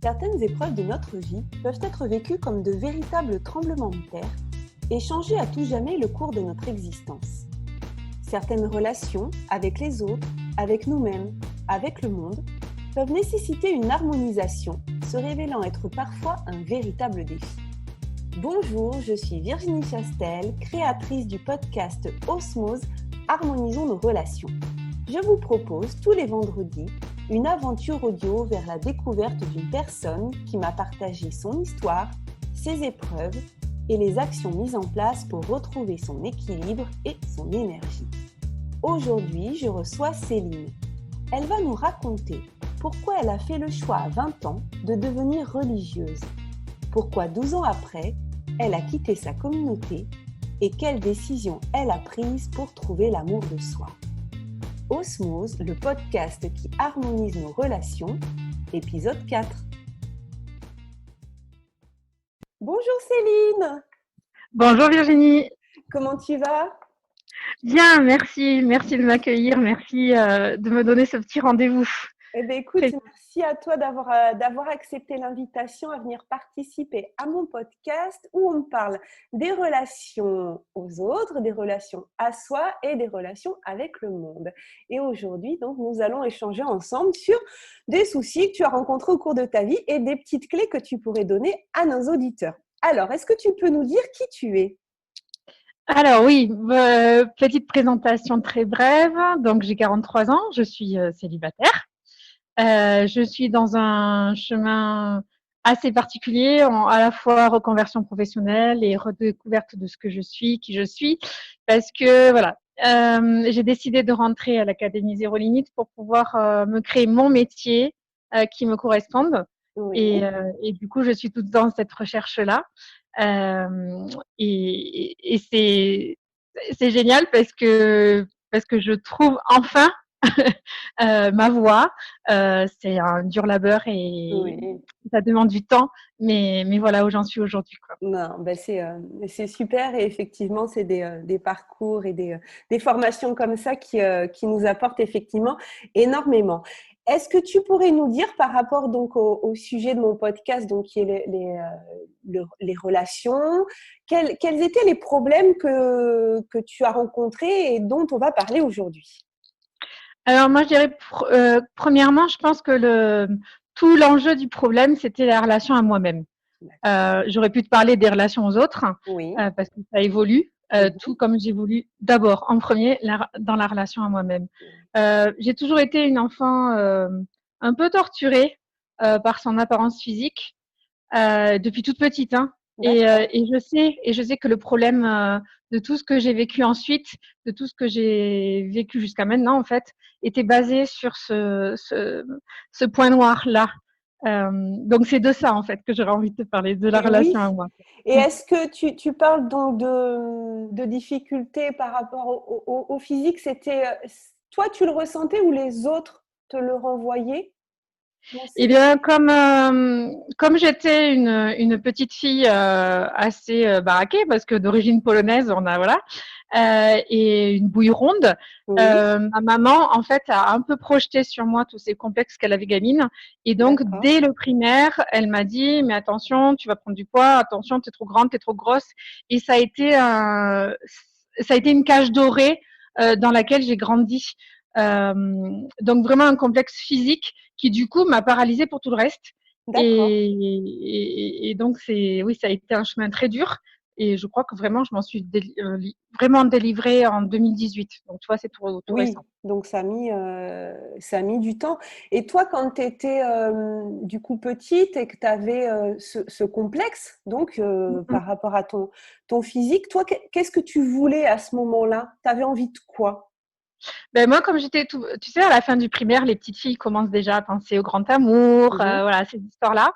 Certaines épreuves de notre vie peuvent être vécues comme de véritables tremblements de terre et changer à tout jamais le cours de notre existence. Certaines relations avec les autres, avec nous-mêmes, avec le monde, peuvent nécessiter une harmonisation, se révélant être parfois un véritable défi. Bonjour, je suis Virginie Chastel, créatrice du podcast Osmose, Harmonisons nos relations. Je vous propose tous les vendredis une aventure audio vers la découverte d'une personne qui m'a partagé son histoire, ses épreuves et les actions mises en place pour retrouver son équilibre et son énergie. Aujourd'hui, je reçois Céline. Elle va nous raconter pourquoi elle a fait le choix à 20 ans de devenir religieuse, pourquoi 12 ans après, elle a quitté sa communauté et quelles décisions elle a prises pour trouver l'amour de soi. Osmose, le podcast qui harmonise nos relations, épisode 4. Bonjour Céline. Bonjour Virginie. Comment tu vas ? Bien, merci. Merci de m'accueillir. Merci de me donner ce petit rendez-vous. Eh bien, écoute, merci à toi d'avoir accepté l'invitation à venir participer à mon podcast où on parle des relations aux autres, des relations à soi et des relations avec le monde. Et aujourd'hui, donc, nous allons échanger ensemble sur des soucis que tu as rencontrés au cours de ta vie et des petites clés que tu pourrais donner à nos auditeurs. Alors, est-ce que tu peux nous dire qui tu es ? Alors oui, petite présentation très brève. Donc j'ai 43 ans, je suis célibataire. Je suis dans un chemin assez particulier, à la fois reconversion professionnelle et redécouverte de ce que je suis, qui je suis, parce que voilà, j'ai décidé de rentrer à l'Académie Zéro Limite pour pouvoir me créer mon métier qui me corresponde. Oui. Et du coup, je suis toute dans cette recherche-là. Et c'est génial parce que je trouve enfin ma voie. C'est un dur labeur et ça demande du temps, mais voilà où j'en suis aujourd'hui, quoi. Non, ben c'est super et effectivement, c'est des parcours et des formations comme ça qui nous apportent effectivement énormément. Est-ce que tu pourrais nous dire par rapport donc au sujet de mon podcast, donc qui est les relations, quels étaient les problèmes que tu as rencontrés et dont on va parler aujourd'hui ? Alors moi, je dirais premièrement, je pense que tout l'enjeu du problème, c'était la relation à moi-même. J'aurais pu te parler des relations aux autres, Oui. parce que ça évolue, tout comme j'évolue d'abord en premier dans la relation à moi-même. J'ai toujours été une enfant un peu torturée par son apparence physique depuis toute petite, hein. Et je sais que le problème de tout ce que j'ai vécu ensuite, de tout ce que j'ai vécu jusqu'à maintenant, en fait, était basé sur ce point noir-là. Donc, c'est de ça, en fait, que j'aurais envie de te parler, de la relation à moi. Et est-ce que tu parles donc de difficultés par rapport au physique, c'était toi tu le ressentais ou les autres te le renvoyaient ? Eh bien, comme j'étais une petite fille assez baraquée, parce que d'origine polonaise, on a et une bouille ronde, ma maman en fait a un peu projeté sur moi tous ces complexes qu'elle avait gamine, et donc dès le primaire, elle m'a dit mais attention, tu vas prendre du poids, attention, t'es trop grande, t'es trop grosse, et ça a été une cage dorée dans laquelle j'ai grandi. Donc vraiment un complexe physique qui du coup m'a paralysée pour tout le reste. Et donc ça a été un chemin très dur. Et je crois que vraiment, je m'en suis vraiment délivrée en 2018. Donc, tu vois, c'est tout récent. Donc ça a mis du temps. Et toi, quand tu étais du coup petite et que tu avais ce complexe, donc par rapport à ton physique, toi, qu'est-ce que tu voulais à ce moment-là ? Tu avais envie de quoi ? Ben moi, comme j'étais tu sais, à la fin du primaire, les petites filles commencent déjà à penser au grand amour, voilà, ces histoires-là.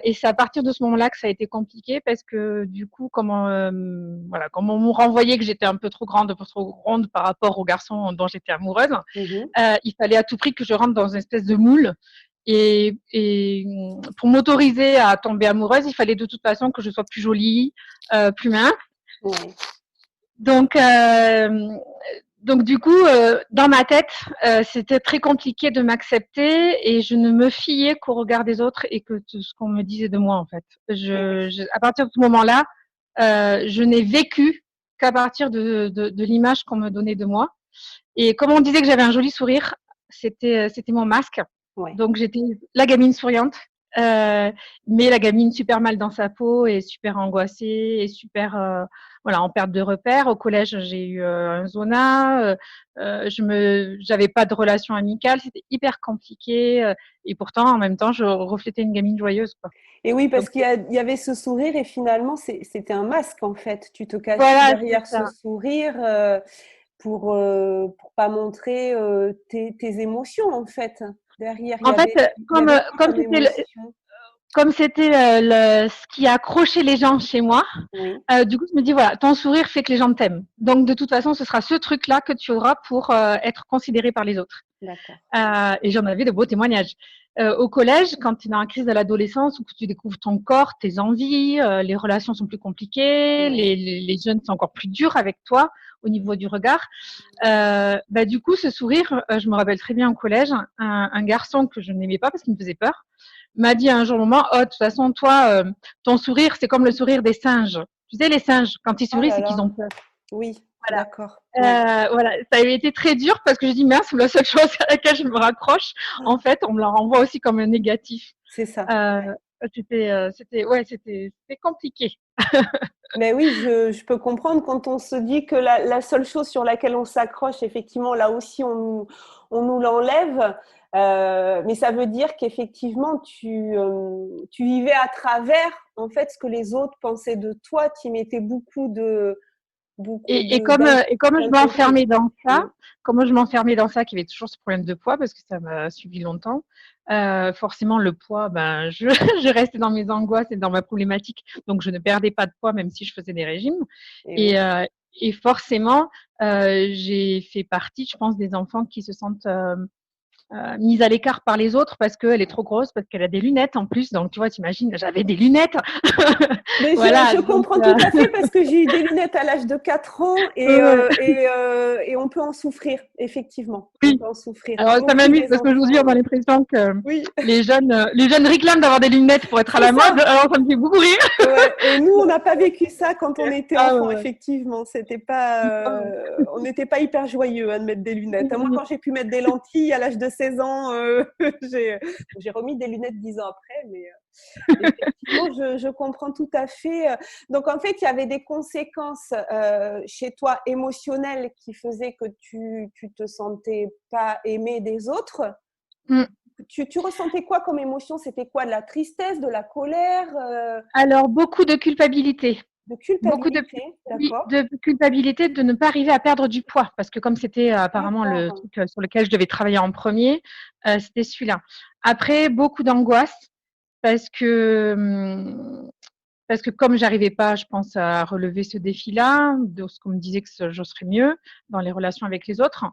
Et c'est à partir de ce moment-là que ça a été compliqué parce que du coup, comme on me renvoyait que j'étais un peu trop grande, un peu trop ronde par rapport aux garçons dont j'étais amoureuse, il fallait à tout prix que je rentre dans une espèce de moule. Et pour m'autoriser à tomber amoureuse, il fallait de toute façon que je sois plus jolie, plus mince. Donc Donc du coup, dans ma tête, c'était très compliqué de m'accepter et je ne me fiais qu'au regard des autres et que tout ce qu'on me disait de moi en fait. Et oui. À partir de ce moment-là, je n'ai vécu qu'à partir de l'image qu'on me donnait de moi. Et comme on disait que j'avais un joli sourire, c'était mon masque. Ouais. Donc j'étais la gamine souriante, euh, mais la gamine super mal dans sa peau et super angoissée et super voilà en perte de repères. Au collège, j'ai eu un zona, j'avais pas de relation amicale, c'était hyper compliqué et pourtant en même temps je reflétais une gamine joyeuse quoi. Et oui, Donc parce qu'il y avait ce sourire et finalement, c'était un masque en fait. Tu te cachais voilà, c'est derrière ce ça. sourire pour pas montrer tes émotions en fait. Derrière, En fait, il y avait quoi comme émotion? comme c'était ce qui a accroché les gens chez moi, Oui, du coup, je me dis, voilà, ton sourire fait que les gens t'aiment. Donc, de toute façon, ce sera ce truc-là que tu auras pour être considéré par les autres. d'accord. Et j'en avais de beaux témoignages. Au collège, quand tu es dans la crise de l'adolescence, où tu découvres ton corps, tes envies, les relations sont plus compliquées, Ouais. les jeunes sont encore plus durs avec toi au niveau du regard. Bah, du coup, ce sourire, je me rappelle très bien au collège, un garçon que je n'aimais pas parce qu'il me faisait peur, m'a dit à un jour moment, oh, de toute façon, toi, ton sourire, c'est comme le sourire des singes. Tu sais, les singes, quand ils Oh sourient, là c'est qu'ils là. ont peur. Oui, Voilà. d'accord. Ouais. Voilà, ça avait été très dur parce que je dis mince, la seule chose à laquelle je me raccroche, en fait, on me la renvoie aussi comme un négatif. C'est ça. Euh, Ouais. c'était compliqué. Mais oui, je peux comprendre quand on se dit que la seule chose sur laquelle on s'accroche, effectivement, là aussi, on nous l'enlève. Mais ça veut dire qu'effectivement, tu vivais à travers, en fait, ce que les autres pensaient de toi. Tu y mettais beaucoup Et comme je m'enfermais d'inquiétude. dans Mm. ça, comme je m'enfermais dans ça, qu'il y avait toujours ce problème de poids, parce que ça m'a suivi longtemps, forcément, le poids, ben, je restais dans mes angoisses et dans ma problématique. Donc, je ne perdais pas de poids, même si je faisais des régimes. Et oui. Et, euh, et forcément, j'ai fait partie, je pense, des enfants qui se sentent mise à l'écart par les autres parce qu'elle est trop grosse, parce qu'elle a des lunettes en plus. Donc, tu vois, t'imagines, j'avais des lunettes. Mais Voilà. je Donc, comprends tout à fait parce que j'ai eu des lunettes à l'âge de 4 ans et on peut en souffrir, effectivement. On oui. peut en souffrir. Alors, ça Beaucoup m'amuse des parce qu'aujourd'hui, enfants. on a l'impression que Oui, les jeunes réclament d'avoir des lunettes pour être à c'est la mode. ça. Alors, ça me fait beaucoup rire. Ouais. Et nous, on n'a pas vécu ça quand on était Ah enfant, ouais, effectivement. C'était pas, ouais. on n'était pas hyper joyeux hein, de mettre des lunettes. Moi, Oui. quand j'ai pu mettre des lentilles à l'âge de 16 ans, j'ai remis des lunettes 10 ans après, mais effectivement, je comprends tout à fait. Donc, en fait, il y avait des conséquences chez toi émotionnelles qui faisaient que tu te sentais pas aimé des autres. Mm. Tu ressentais quoi comme émotion? C'était quoi? De la tristesse, de la colère, Alors, beaucoup de culpabilité. de Beaucoup culpabilité? oui, D'accord? de culpabilité de ne pas arriver à perdre du poids. Parce que comme c'était apparemment le D'accord. truc sur lequel je devais travailler en premier, c'était celui-là. Après, beaucoup d'angoisse parce que, hum, parce que comme j'arrivais pas, je pense, à relever ce défi-là, de ce qu'on me disait que je serais mieux dans les relations avec les autres,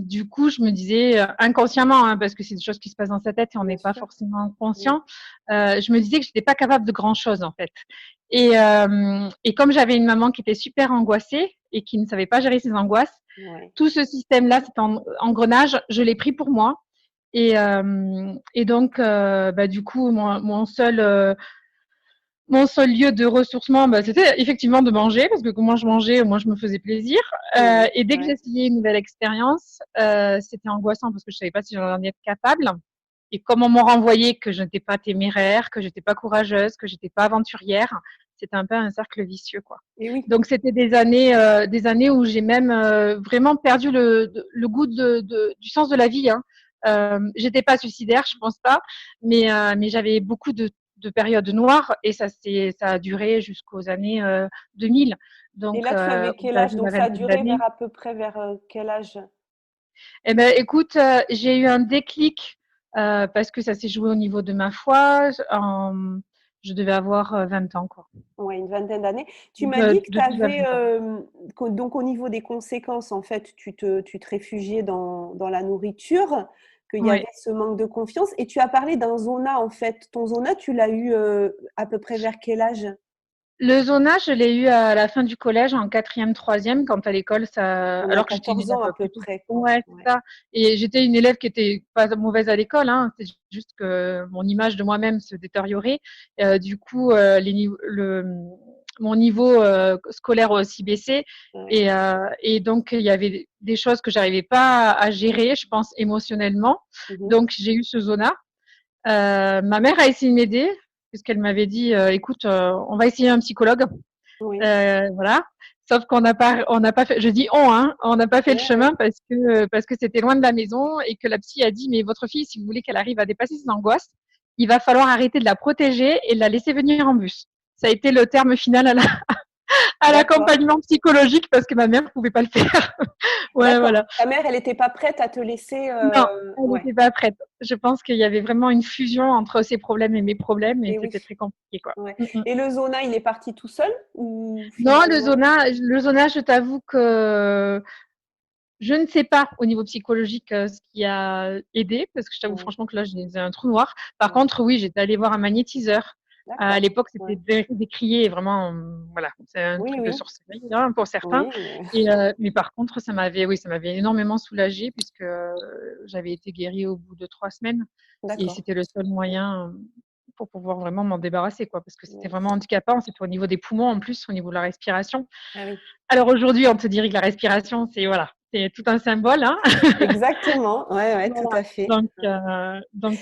du coup, je me disais inconsciemment, hein, parce que c'est des choses qui se passent dans sa tête et on Bien n'est pas sûr. forcément Oui. conscient. Je me disais que j'étais pas capable de grand chose en fait. Et comme j'avais une maman qui était super angoissée et qui ne savait pas gérer ses angoisses, Ouais. tout ce système-là, cet engrenage, je l'ai pris pour moi. Et donc, bah, du coup, mon seul lieu de ressourcement, bah, c'était effectivement de manger, parce que moins je mangeais, moins je me faisais plaisir. Oui. Et dès que Ouais. j'essayais une nouvelle expérience, c'était angoissant parce que je savais pas si j'en étais capable. Et comme on m'a renvoyé que je n'étais pas téméraire, que j'étais pas courageuse, que j'étais pas aventurière, c'était un peu un cercle vicieux, quoi. Et oui. Donc c'était des années où j'ai même vraiment perdu le goût du sens de la vie. Hein. J'étais pas suicidaire, je pense pas, mais j'avais beaucoup de périodes noires et ça a duré jusqu'aux années 2000. Et Donc là, tu avais quel âge? j'avais Donc, la ça a vingtaine duré d'années. vers à peu près vers quel âge? Eh ben, écoute, j'ai eu un déclic parce que ça s'est joué au niveau de ma foi. Je devais avoir 20 ans, quoi. Ouais, une vingtaine d'années. Tu m'as dit que tu De 12 à avais, 20 ans. donc au niveau des conséquences, en fait, tu te réfugiais dans la nourriture, qu'il y avait Oui. ce manque de confiance. Et tu as parlé d'un zona, en fait. Ton zona, tu l'as eu à peu près vers quel âge? Le zona, je l'ai eu à la fin du collège, en quatrième, troisième, quand à l'école, ça, On a alors que j'étais une 14 ans élève à peu plutôt, près, quoi. ouais, c'est Ouais. ça. Et j'étais une élève qui était pas mauvaise à l'école, hein. C'est juste que mon image de moi-même se détériorait. Du coup, mon niveau scolaire a aussi baissé. Ouais. Et donc, il y avait des choses que j'arrivais pas à gérer, je pense, émotionnellement. Mhm. Donc, j'ai eu ce zona. Ma mère a essayé de m'aider, puisqu'elle m'avait dit, écoute, on va essayer un psychologue. Oui. Voilà. Sauf on n'a pas fait, je dis hein, on n'a pas fait le Ouais, ouais. chemin parce que c'était loin de la maison et que la psy a dit, mais votre fille, si vous voulez qu'elle arrive à dépasser ses angoisses, il va falloir arrêter de la protéger et de la laisser venir en bus. Ça a été le terme final à D'accord. l'accompagnement psychologique parce que ma mère ne pouvait pas le faire. Ouais, D'accord. voilà. Ta mère, elle n'était pas prête à te laisser. Non, elle Ouais. n'était pas prête. Je pense qu'il y avait vraiment une fusion entre ses problèmes et mes problèmes et Et oui. c'était très compliqué, quoi. Ouais. Mm, mm. Et le zona, il est parti tout seul ou Non, finalement? le zona, je t'avoue que je ne sais pas au niveau psychologique ce qui a aidé, parce que je t'avoue Ouais. franchement que là, j'ai un trou noir. Par Ouais. contre, oui, j'étais allée voir un magnétiseur. À D'accord. l'époque, Ouais. c'était décrié vraiment, voilà, c'est un Oui, truc de oui. sorcellerie hein, pour certains. Oui. Mais par contre, oui, ça m'avait énormément soulagée puisque j'avais été guérie au bout de 3 semaines et D'accord. c'était le seul moyen pour pouvoir vraiment m'en débarrasser, quoi, parce que c'était Ouais. vraiment handicapant. C'était au niveau des poumons en plus, au niveau de la respiration. Ah oui. Alors aujourd'hui, on te dirait que la respiration, c'est voilà, c'est tout un symbole, hein. Exactement. Ouais, ouais, tout Voilà. à fait.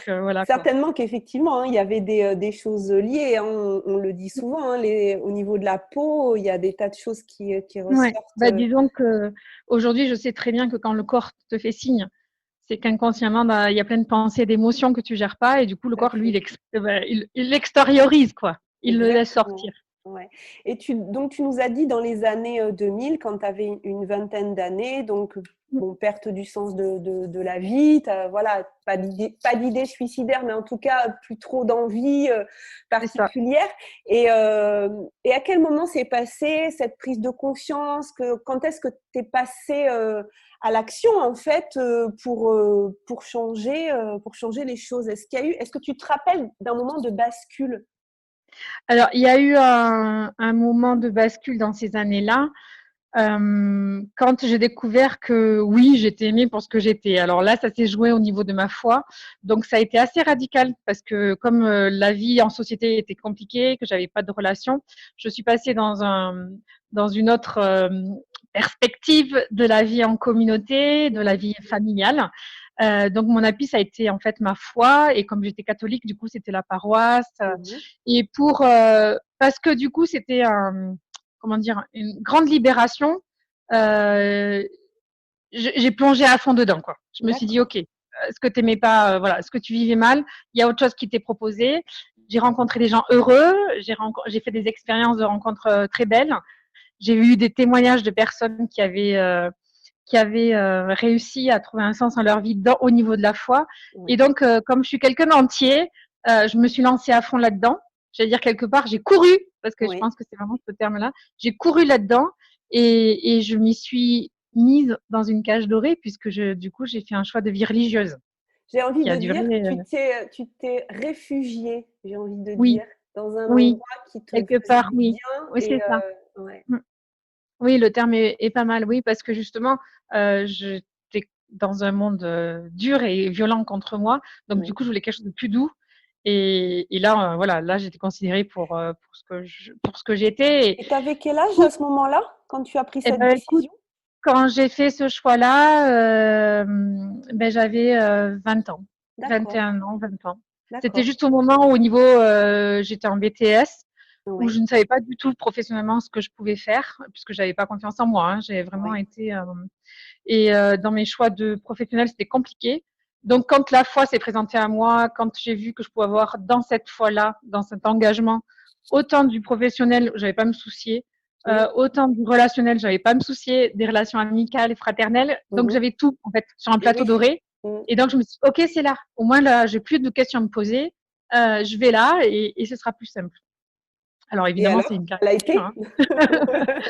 Voilà quoi. Certainement qu'effectivement, hein, il y avait des choses liées, hein, on le dit souvent, hein, au niveau de la peau, il y a des tas de choses qui Ouais. ressortent. Bah, disons que aujourd'hui, je sais très bien que quand le corps te fait signe, c'est qu'inconsciemment, bah, il y a plein de pensées, d'émotions que tu gères pas, et du coup, le Tout à corps, lui, fait. il l'extériorise, quoi. Il le laisse sortir. Exactement. Ouais. Et donc, tu nous as dit dans les années 2000, quand tu avais une vingtaine d'années, donc, Mm. bon, perte du sens de la vie, voilà, pas d'idée suicidaire, mais en tout cas, plus trop d'envie C'est ça. particulière. Et à quel moment s'est passée cette prise de conscience quand est-ce que tu es passé à l'action, en fait, pour changer les choses? Est-ce que tu te rappelles d'un moment de bascule? Alors, il y a eu un moment de bascule dans ces années-là. Quand j'ai découvert que oui, j'étais aimée pour ce que j'étais. Alors là, ça s'est joué au niveau de ma foi. Donc ça a été assez radical parce que comme la vie en société était compliquée, que j'avais pas de relation, je suis passée dans une autre perspective de la vie en communauté, de la vie familiale. Donc mon appui, ça a été en fait ma foi et comme j'étais catholique, du coup c'était la paroisse. Mhm. Et parce que du coup c'était comment dire, une grande libération. Euh, j'ai plongé à fond dedans, quoi. Je me suis dit, D'accord. ok, ce que t'aimais pas, voilà, ce que tu vivais mal, il y a autre chose qui t'est proposé. J'ai rencontré des gens heureux, j'ai fait des expériences de rencontres très belles. J'ai eu des témoignages de personnes qui avaient réussi à trouver un sens dans leur vie au niveau de la foi. Et Oui. donc, comme je suis quelqu'un d'entier, je me suis lancée à fond là-dedans. J'allais dire quelque part, j'ai couru, parce que je Oui. pense que c'est vraiment ce terme-là. J'ai couru là-dedans et je m'y suis mise dans une cage dorée puisque du coup, j'ai fait un choix de vie religieuse J'ai envie qui a de duré. dire, tu t'es réfugié, j'ai envie de Oui, dire, dans un oui, endroit qui te quelque faisait part, du oui. bien Oui, c'est ça. ouais. Mm. Oui, le terme est pas mal, oui, parce que justement, j'étais dans un monde dur et violent contre moi. Donc, du Oui. coup, je voulais quelque chose de plus doux. Et là, voilà, là, j'étais considérée pour ce que j'étais. Et tu avais quel âge Tout, à ce moment-là, quand tu as pris et cette ben, écoute, décision? quand j'ai fait ce choix-là, ben, j'avais 20 ans, D'accord, 21 ans, 20 ans. C'était d'accord. juste au moment où, au niveau, j'étais en BTS, où Oui, je ne savais pas du tout professionnellement ce que je pouvais faire, puisque j'avais pas confiance en moi. Hein. J'ai vraiment oui. été dans mes choix de professionnels, c'était compliqué. Donc, quand la foi s'est présentée à moi, quand j'ai vu que je pouvais avoir dans cette foi-là, dans cet engagement, autant du professionnel, j'avais pas à me soucier, Oui. autant du relationnel, j'avais pas à me soucier, des relations amicales et fraternelles. Donc, Mhm. j'avais tout en fait sur un Et plateau oui. doré. Mm. Et donc, je me suis dit, ok, c'est là. Au moins là, j'ai plus de questions à me poser. Je vais là et ce sera plus simple. Alors Et évidemment, c'est alors, une ça l'a caricature. été? Hein.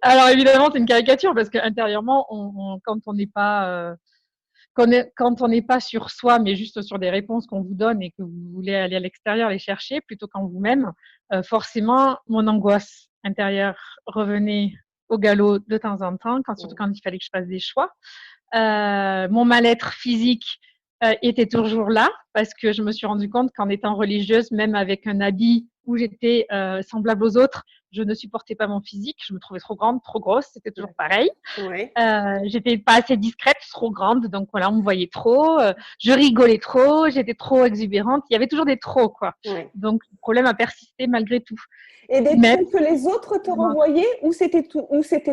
Alors évidemment, c'est une caricature parce qu'intérieurement, quand on n'est pas quand on n'est pas sur soi, mais juste sur des réponses qu'on vous donne et que vous voulez aller à l'extérieur les chercher plutôt qu'en vous-même, forcément, mon angoisse intérieure revenait au galop de temps en temps, surtout quand il fallait que je fasse des choix. Mon mal-être physique était toujours là parce que je me suis rendu compte qu'en étant religieuse, même avec un habit où j'étais semblable aux autres, je ne supportais pas mon physique. Je me trouvais trop grande, trop grosse. C'était toujours pareil. Ouais. J'étais pas assez discrète, trop grande. Donc voilà, on me voyait trop. Je rigolais trop. J'étais trop exubérante. Il y avait toujours des trop, quoi. Ouais. Donc le problème a persisté malgré tout. Et des Même, trucs que les autres te renvoyaient ou c'était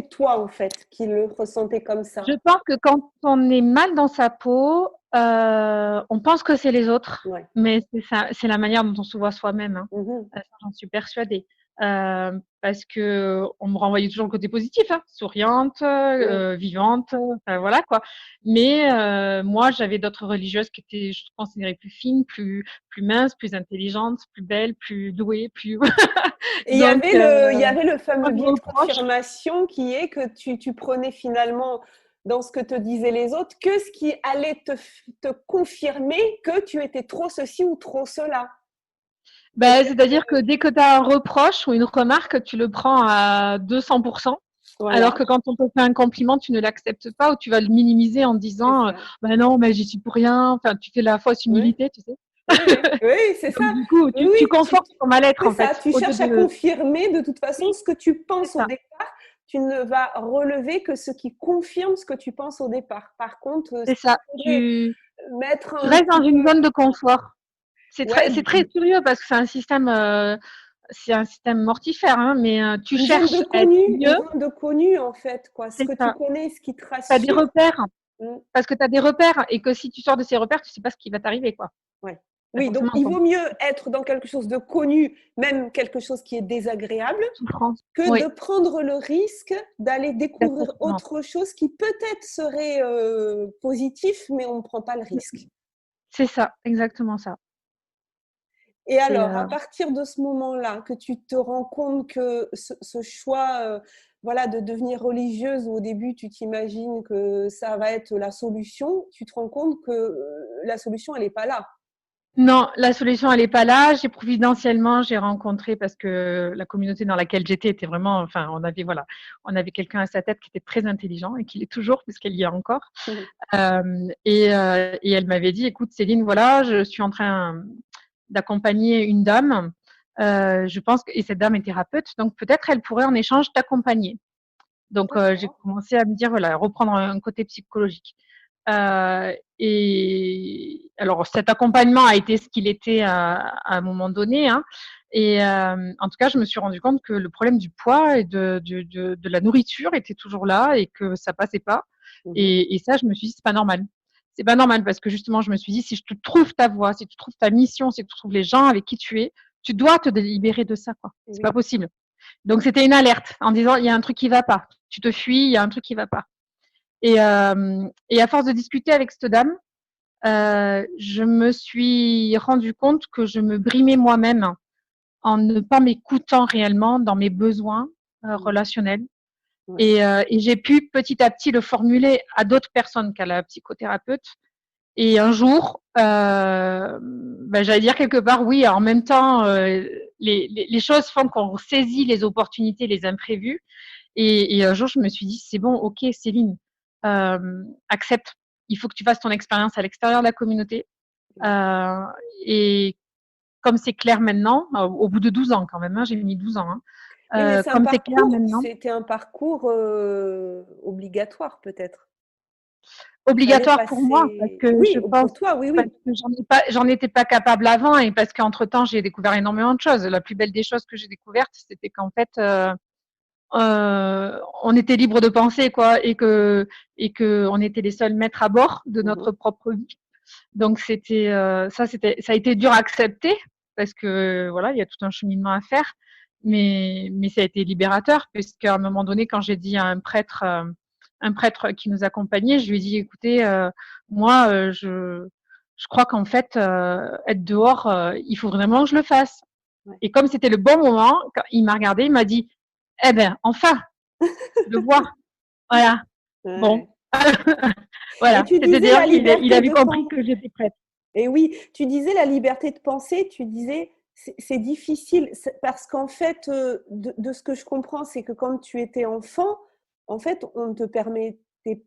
toi, en fait, qui le ressentais comme ça? je pense que quand on est mal dans sa peau, on pense que c'est les autres, Ouais. mais c'est la manière dont on se voit soi-même. Hein. Mhm. Ça, j'en suis persuadée. Parce que on me renvoyait toujours le côté positif, hein, souriante, vivante, enfin voilà quoi. Mais moi, j'avais d'autres religieuses qui étaient, je considérais plus fines, plus minces, plus intelligentes, plus belles, plus douées, plus. Et Donc, il y avait le pas fameux de biais de reproches. confirmation qui est que tu prenais finalement dans ce que te disaient les autres que ce qui allait te confirmer que tu étais trop ceci ou trop cela. Ben, c'est-à-dire que dès que tu as un reproche ou une remarque, tu le prends à 200%. Alors Voilà, que quand on te fait un compliment, tu ne l'acceptes pas ou tu vas le minimiser en c'est disant ça. ben non, mais j'y suis pour rien. Enfin, tu fais la fausse Oui, humilité, tu sais. oui, oui, oui, c'est ça. Donc, du coup, Oui, tu oui, confortes ton mal-être, c'est en ça. fait, Tu au lieu cherches à de. confirmer de toute façon Oui, ce que tu c'est penses au ça. départ. Tu ne vas relever que ce qui confirme ce que tu penses au départ. Par contre, C'est il ça. faudrait mettre Tu un restes dans petit une peu. zone de confort. C'est Ouais, très curieux parce que c'est un système mortifère, hein, mais tu cherches à être une mieux. zone de connu en fait, quoi. Ce C'est que tu ça. connais, ce qui te Tu as des rassure. repères. Mm, Parce que tu as des repères et que si tu sors de ces repères, tu sais pas ce qui va t'arriver, quoi. ouais. Bah, Oui, donc forcément, il quoi. vaut mieux être dans quelque chose de connu, même quelque chose qui est désagréable, Souffrance. que Oui, de prendre le risque d'aller découvrir exactement. autre chose qui peut-être serait positif, mais on ne prend pas le risque. C'est ça, exactement ça. Et C'est alors, à partir de ce moment-là, que tu te rends compte que ce choix, voilà, de devenir religieuse, où au début tu t'imagines que ça va être la solution, tu te rends compte que la solution, elle n'est pas là. non, la solution elle est pas là. Providentiellement, j'ai rencontré parce que la communauté dans laquelle j'étais était vraiment, enfin, on avait quelqu'un à sa tête qui était très intelligent et qui l'est toujours puisqu'elle y est encore. Et elle m'avait dit, écoute Céline, voilà, je suis en train d'accompagner une dame. Je pense que et cette dame est thérapeute, donc peut-être elle pourrait en échange t'accompagner. Donc, j'ai D'accord. commencé à me dire, voilà, reprendre un côté psychologique. Et alors, cet accompagnement a été ce qu'il était à un moment donné. Hein. Et en tout cas, je me suis rendu compte que le problème du poids et de la nourriture était toujours là et que ça passait pas. Mhm. Et ça, je me suis dit, c'est pas normal. C'est pas normal parce que justement, je me suis dit, si tu trouves ta voie, si tu trouves ta mission, si tu trouves les gens avec qui tu es, tu dois te libérer de ça, quoi. C'est Oui. pas possible. Donc, c'était une alerte en disant, il y a un truc qui va pas. Tu te fuis, il y a un truc qui va pas. Et à force de discuter avec cette dame, je me suis rendu compte que je me brimais moi-même en ne pas m'écoutant réellement dans mes besoins relationnels. Ouais. Et j'ai pu petit à petit le formuler à d'autres personnes qu'à la psychothérapeute. Et un jour, j'allais dire quelque part, oui, en même temps, les choses font qu'on saisit les opportunités, les imprévus. Et un jour, je me suis dit, c'est bon, ok, Céline, accepte. Il faut que tu fasses ton expérience à l'extérieur de la communauté. Euh, et comme c'est clair maintenant, au bout de 12 ans quand même, hein, j'ai mis 12 ans, hein, Oui, mais c'est un comme c'est clair parcours, maintenant, c'était un parcours obligatoire peut-être. Il fallait obligatoire pour moi, parce passer. que Oui, je pense, pour toi, oui, parce oui. que j'en étais pas capable avant et parce qu'entre temps, j'ai découvert énormément de choses. La plus belle des choses que j'ai découvertes, c'était qu'en fait, on était libre de penser, quoi, et que on était les seuls maîtres à bord de Mhm. notre propre vie. Donc ça a été dur à accepter parce que voilà, il y a tout un cheminement à faire, mais ça a été libérateur puisqu'à un moment donné, quand j'ai dit à un prêtre qui nous accompagnait, je lui ai dit, écoutez, moi, je crois qu'en fait, être dehors, il faut vraiment que je le fasse. Ouais. Et comme c'était le bon moment, quand il m'a regardé, il m'a dit, eh ben, enfin, je le vois. Voilà. Bon, Ouais. Et Voilà, tu disais c'est-à-dire la qu'il liberté avait de compris penser. que j'étais prête. Et oui, tu disais la liberté de penser, tu disais c'est difficile parce qu'en fait, de ce que je comprends, c'est que quand tu étais enfant, en fait, on ne te permettait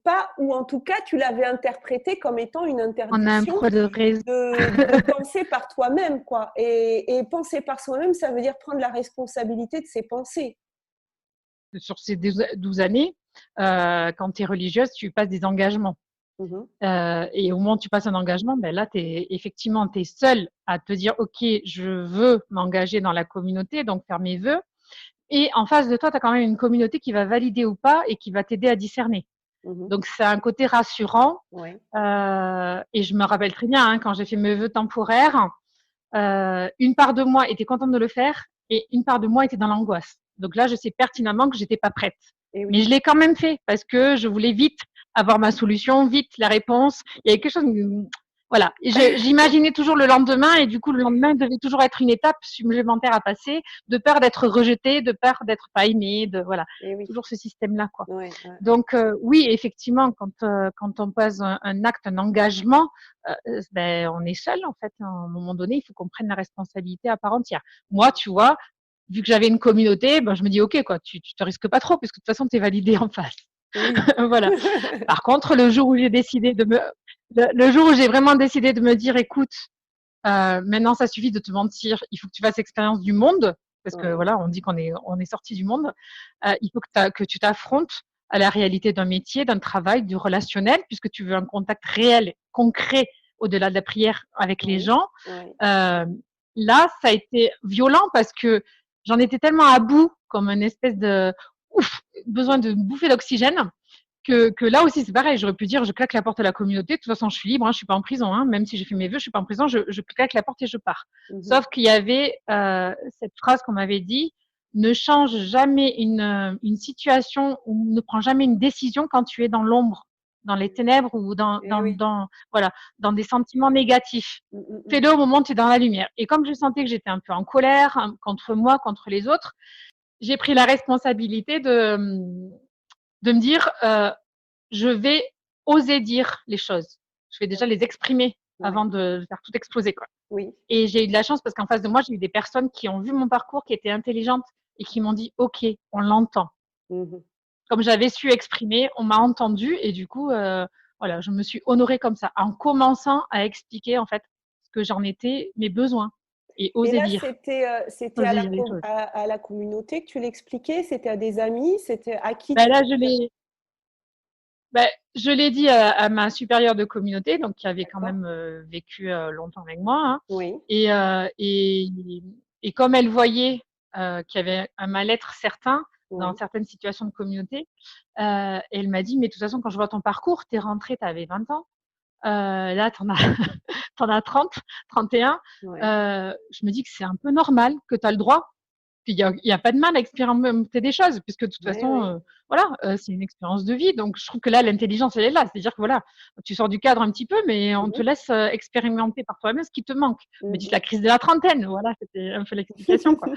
pas, ou en tout cas, tu l'avais interprété comme étant une On a un interdiction pro de raison. de penser par toi-même, quoi. Et penser par soi-même, ça veut dire prendre la responsabilité de ses pensées. Sur ces 12 années, quand tu es religieuse, tu passes des engagements. Mhm. Et au moment où tu passes un engagement, ben là, effectivement, tu es seule à te dire, OK, je veux m'engager dans la communauté, donc faire mes vœux. Et en face de toi, tu as quand même une communauté qui va valider ou pas et qui va t'aider à discerner. Mhm. Donc, c'est un côté rassurant. Ouais. Et je me rappelle très bien, hein, quand j'ai fait mes vœux temporaires, une part de moi était contente de le faire et une part de moi était dans l'angoisse. Donc là, je sais pertinemment que j'étais pas prête. Et Mais oui. je l'ai quand même fait parce que je voulais vite avoir ma solution, vite la réponse. Il y avait quelque chose, voilà. J'imaginais toujours le lendemain et du coup, le lendemain devait toujours être une étape supplémentaire à passer, de peur d'être rejetée, de peur d'être pas aimée, de voilà. Et oui. Toujours ce système-là, quoi. Ouais, ouais. Donc oui, effectivement, quand on passe un acte, un engagement, ben, on est seul en fait. À un moment donné, il faut qu'on prenne la responsabilité à part entière. Moi, tu vois, vu que j'avais une communauté, ben, je me dis ok quoi, tu te risques pas trop puisque de toute façon tu es validé en face. Oui. Voilà. Par contre, le jour où j'ai décidé de me, le jour où j'ai vraiment décidé de me dire écoute, maintenant ça suffit de te mentir, il faut que tu fasses l'expérience du monde parce que Ouais. voilà, on dit on est sorti du monde. Il faut que tu t'affrontes à la réalité d'un métier, d'un travail, du relationnel, puisque tu veux un contact réel, concret, au-delà de la prière avec les Oui. gens. Ouais. Euh, Là, ça a été violent parce que j'en étais tellement à bout, comme une espèce de ouf, besoin de bouffer d'oxygène, que là aussi, c'est pareil. J'aurais pu dire, je claque la porte à la communauté. De toute façon, je suis libre, hein, je suis pas en prison. Hein, même si j'ai fait mes vœux, je suis pas en prison. Je claque la porte et je pars. Mhm. Sauf qu'il y avait cette phrase qu'on m'avait dit ne change jamais une situation ou ne prends jamais une décision quand tu es dans l'ombre, dans les ténèbres ou Et oui. voilà, dans des sentiments négatifs. Mm, mm, mm. Fais-le au moment où tu es dans la lumière. Et comme je sentais que j'étais un peu en colère contre moi, contre les autres, j'ai pris la responsabilité de me dire je vais oser dire les choses. Je vais déjà les exprimer Ouais. avant de faire tout exploser, quoi. Oui. Et j'ai eu de la chance parce qu'en face de moi, j'ai eu des personnes qui ont vu mon parcours, qui étaient intelligentes et qui m'ont dit OK, on l'entend. Mhm. Comme j'avais su exprimer, on m'a entendu et du coup, voilà, je me suis honorée comme ça en commençant à expliquer en fait ce que j'en étais, mes besoins et Et oser là, dire, c'était oser dire les choses. à la communauté que tu l'expliquais, c'était à des amis, c'était à qui Ben tu... là, ben, je l'ai dit à ma supérieure de communauté, donc qui avait quand D'accord. même vécu longtemps avec moi, hein, Oui. et, euh, et, et comme elle voyait qu'il y avait un mal-être certain dans Oui. certaines situations de communauté, elle m'a dit, mais de toute façon, quand je vois ton parcours, t'es rentrée, t'avais 20 ans, là, t'en as 30, 31, Ouais. je me dis que c'est un peu normal, que tu as le droit. Il y a pas de mal à expérimenter des choses, puisque de toute Oui, façon, oui. voilà, c'est une expérience de vie. Donc, je trouve que là, l'intelligence, elle est là. C'est-à-dire que voilà, tu sors du cadre un petit peu, mais on te Mhm. laisse expérimenter par toi-même ce qui te manque. On me dit Mhm. la crise de la trentaine. Voilà, c'était un peu l'explication, quoi.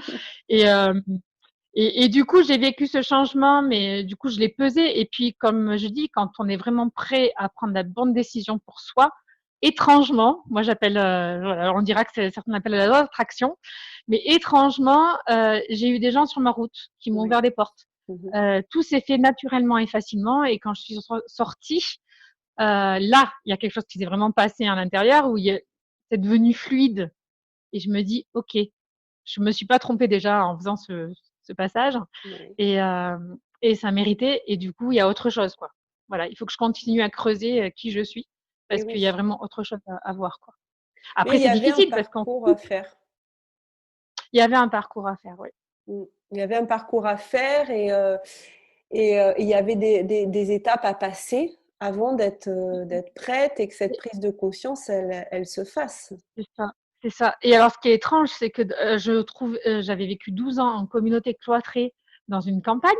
Et, euh, et du coup, j'ai vécu ce changement, mais du coup, je l'ai pesé. Et puis, comme je dis, quand on est vraiment prêt à prendre la bonne décision pour soi, étrangement, moi j'appelle, voilà, on dira que certains appellent la loi d'attraction, mais étrangement, j'ai eu des gens sur ma route qui m'ont Ouais. ouvert des portes. Mhm. Tout s'est fait naturellement et facilement. Et quand je suis sortie, là, il y a quelque chose qui s'est vraiment passé à l'intérieur où c'est devenu fluide. Et je me dis, OK, je me suis pas trompée déjà en faisant ce passage Ouais. et, et ça méritait. Et du coup, il y a autre chose, quoi. Voilà, il faut que je continue à creuser qui je suis Et parce qu'il y a oui. vraiment autre chose à voir, quoi. Mais Après, il y c'est avait un difficile parce qu'on parcours à coupe. faire. Il y avait un parcours à faire, oui. Mm. Il y avait un parcours à faire et il y avait des étapes à passer avant d'être prête et que cette prise de conscience, elle se fasse. C'est ça, c'est ça. Et alors, ce qui est étrange, c'est que je trouve, j'avais vécu 12 ans en communauté cloîtrée dans une campagne.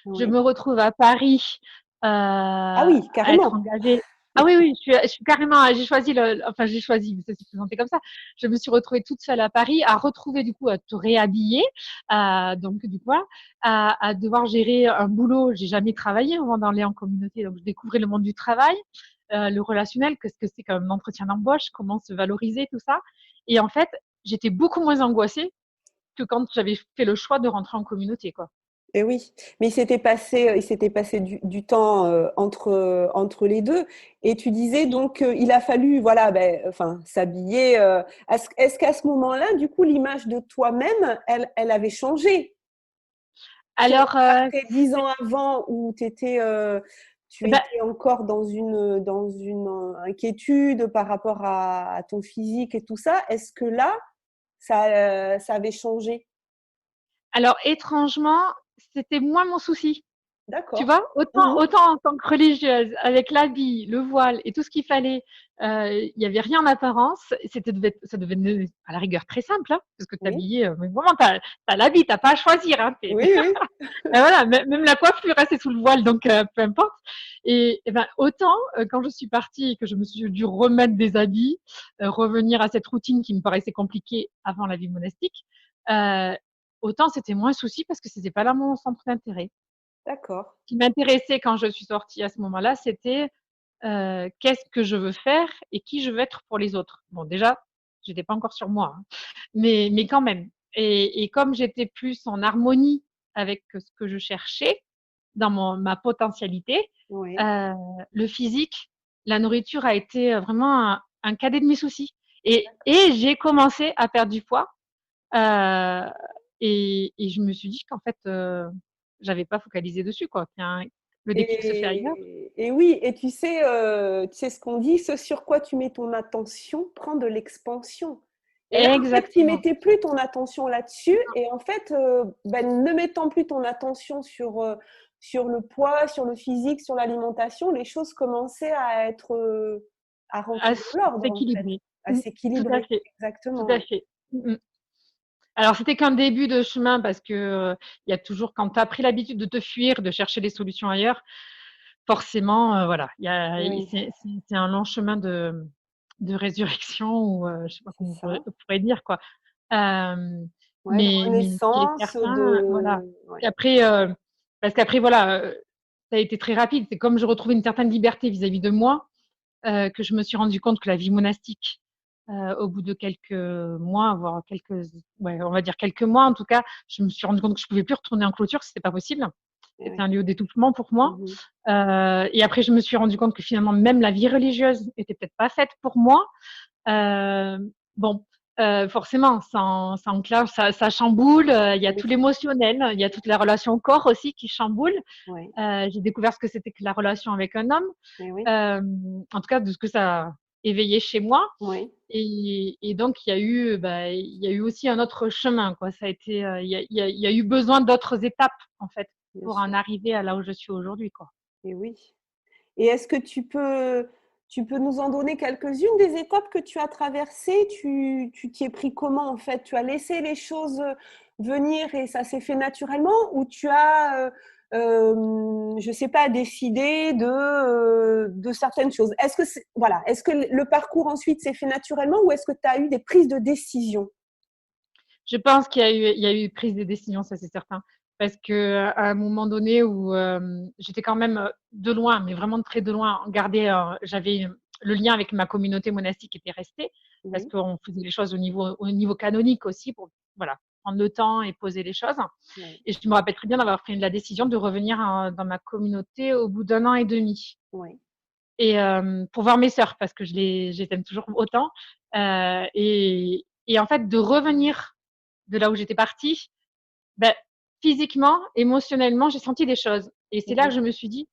Je Oui. me retrouve à Paris Ah à oui, être carrément. engagée. Ah oui, oui, je suis carrément, j'ai choisi, ça s'est présenté comme ça. Je me suis retrouvée toute seule à Paris, à retrouver du coup, à te réhabiller, donc du coup, voilà, à devoir gérer un boulot. J'ai jamais travaillé avant d'aller en communauté, donc je découvrais le monde du travail, le relationnel, qu'est-ce que c'est qu'un entretien d'embauche, comment se valoriser, tout ça. Et en fait, j'étais beaucoup moins angoissée que quand j'avais fait le choix de rentrer en communauté, quoi. Et oui, mais il s'était passé du temps entre les deux. Et tu disais donc il a fallu voilà, ben, enfin, s'habiller. Est-ce qu'à ce moment-là, du coup, l'image de toi-même, elle avait changé? Si on Alors, repartait 10 ans avant où tu ben, étais encore dans une inquiétude par rapport à ton physique et tout ça, est-ce que là, ça avait changé? alors étrangement, c'était moins mon souci. Tu D'accord. vois, Mhm. autant en tant que religieuse, avec l'habit, le voile et tout ce qu'il fallait, il y avait rien en apparence. Ça devait être à la rigueur très simple, hein, parce que Oui, t'habiller, mais vraiment, t'as l'habit, t'as pas à choisir, hein. oui, oui. Et voilà, même la coiffure, hein, c'est sous le voile, donc peu importe. Et ben autant quand je suis partie et que je me suis dû remettre des habits, revenir à cette routine qui me paraissait compliquée avant la vie monastique, euh, autant c'était moins un souci parce que c'était pas là mon centre d'intérêt. D'accord. Ce qui m'intéressait quand je suis sortie à ce moment-là, c'était qu'est-ce que je veux faire et qui je veux être pour les autres. Bon, déjà, j'étais pas encore sur moi, hein, mais quand même. Et comme j'étais plus en harmonie avec ce que je cherchais dans ma potentialité, Oui. euh, le physique, la nourriture a été vraiment un cadet de mes soucis. Et j'ai commencé à perdre du poids. Euh, et je me suis dit qu'en fait, j'avais pas focalisé dessus, quoi. Le déclic se fait ailleurs. Et oui, et tu sais ce qu'on dit, ce sur quoi tu mets ton attention prend de l'expansion. Et là, en fait, tu Exactement. mettais plus ton attention là-dessus. Et en fait, ben, ne mettant plus ton attention sur le poids, sur le physique, sur l'alimentation, les choses commençaient à rentrer À dans l'ordre, en fait, s'équilibrer. à Tout à s'équilibrer. fait. Tout Exactement, à oui. fait. Alors, c'était qu'un début de chemin parce que il y a toujours, quand tu as pris l'habitude de te fuir, de chercher des solutions ailleurs, forcément, voilà, Oui, c'est un long chemin de résurrection ou je sais pas c'est comment ça. on pourrait dire quoi. Euh, Ouais, de mais ce qui est renaissance, certain, voilà. ouais. Et après, parce qu'après, voilà, ça a été très rapide. C'est comme je retrouvais une certaine liberté vis-à-vis de moi, que je me suis rendu compte que la vie monastique, au bout de quelques mois, voire ouais, on va dire quelques mois en tout cas, je me suis rendu compte que je pouvais plus retourner en clôture, c'était pas possible. Eh C'était oui. un lieu d'étouffement pour moi. Mhm. Et après, je me suis rendu compte que finalement, même la vie religieuse était peut-être pas faite pour moi. Euh, bon, forcément, ça enclenche, ça chamboule. Il y a Oui, tout l'émotionnel, il y a toute la relation au corps aussi qui chamboule. oui, J'ai découvert ce que c'était que la relation avec un homme. eh oui, Euh, en tout cas, de ce que ça a éveillé chez moi. oui, Et donc, il y a eu aussi un autre chemin, quoi. Ça a été, il y a eu besoin d'autres étapes, en fait, bien pour en sûr. arriver à là où je suis aujourd'hui, quoi. Et oui. Et est-ce que tu peux nous en donner quelques-unes des étapes que tu as traversées? Tu t'y es pris comment en fait? Tu as laissé les choses venir et ça s'est fait naturellement ou tu as, je sais pas, décidé de certaines choses? Voilà, est-ce que le parcours ensuite s'est fait naturellement ou est-ce que tu as eu des prises de décision? Je pense il y a eu prise de décision, ça c'est certain. Parce que à un moment donné où j'étais quand même de loin, mais vraiment de très de loin, j'avais le lien avec ma communauté monastique était resté parce Oui, qu'on faisait les choses au niveau canonique aussi pour voilà prendre le temps et poser les choses. oui, Et je me rappelle très bien d'avoir pris la décision de revenir dans ma communauté au bout d'un an et demi. oui, Et pour voir mes sœurs parce que je les aime toujours autant. Et en fait, de revenir de là où j'étais partie, ben, physiquement, émotionnellement, j'ai senti des choses. Et c'est là que mhm, je me suis dit,